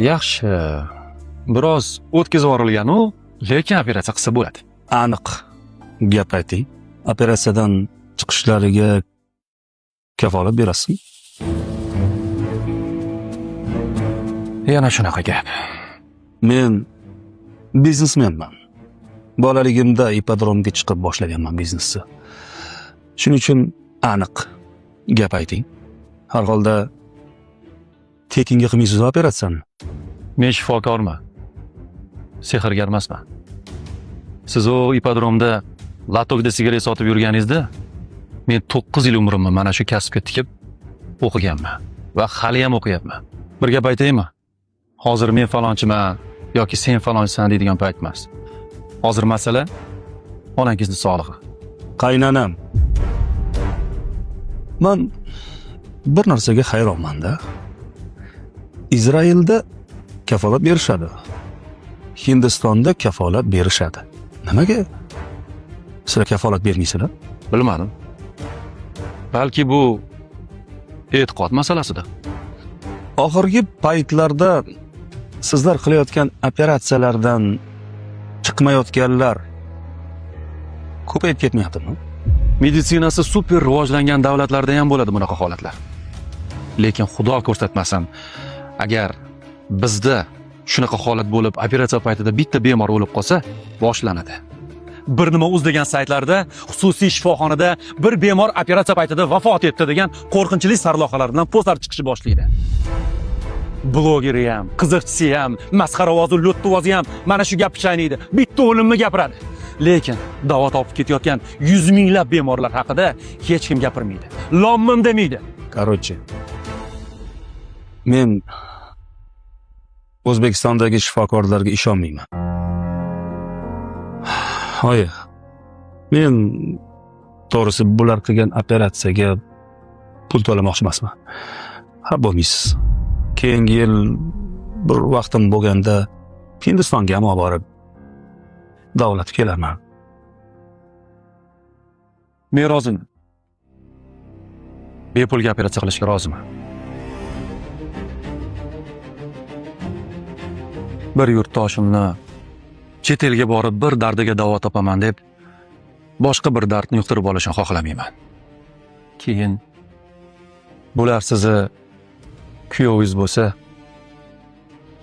Yaxshi. Biroz o'tkazib yuborilgan-u, lekin operatsiya qilsa bo'ladi. Aniq gap ayting. Operatsiyadan chiqishlariga kafolat berasizmi? Yana shunaqa gap. Men biznesmenman. Bolaligimda ipodromga chiqib boshlaganman biznesni. Shuning uchun aniq gap ayting. Har holda tekinga qilmaysiz operatsiyani. Men shifokorman. Sehrgar emasman. Siz o ipodromda latokda sigaret sotib yurganingizda, men 9 yil umrimni mana shu kasbga tikib o'qiganman va hali ham o'qiyapman. Bir gap aytaymi? Hozir men falonchiman yoki sen falonchisan deydigan payt emas. Hozir masala onangizning sog'lig'i. Qaynanam. Men bir narsaga hayronman-da. Izrailda kafolat berishadi. Hindistonda kafolat berishadi. Nimaga sizlar kafolat bermaysizlar? Bilmadim. Balki bu e'tiqod masalasidir. Oxirgi paytlarda sizlar qilayotgan operatsiyalardan chiqmayotganlar ko'payib ketmayaptimi? Meditsinasi super rivojlangan davlatlarda ham bo'ladi bunaqa holatlar. Lekin Xudo ko'rsatmasin, agar bizda shunaqa holat bo'lib, operatsiya paytida bitta bemor o'lib qolsa, boshlanadi. Bir nima uz degan saytlarda, xususiy shifoxonada bir bemor operatsiya paytida vafot etdi degan qo'rqinchli sarlavhalar bilan postlar chiqishni boshlaydi. Blogeri ham, qiziqchisi ham, masxaravozi, lo'ttivozi ham mana shu gapni chaynaydi. Bitta o'limni gapiradi. Lekin davo topib ketayotgan 100 minglab bemorlar haqida hech kim gapirmaydi. Lom-mim demaydi. Короче, men O'zbekistondagi shifokorlarga ishonmayman. Oyi, men to'g'risi bular qilgan operatsiyaga pul to'lamoqchi emasman. Ha, bo'lmaysiz. Keyingi yil bir vaqtim bo'lganda Hindistonga ham olib borib davolatib kelaman. Men roziman. Bepulga operatsiya qilishga roziman. Bir yurtdoshimni chet elga borib bir dardiga davo topaman deb boshqa bir dardni yuqtirib olishni xohlamayman. Keyin bular sizni kuyovingiz bo'lsa,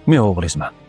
men o'g'lingizman.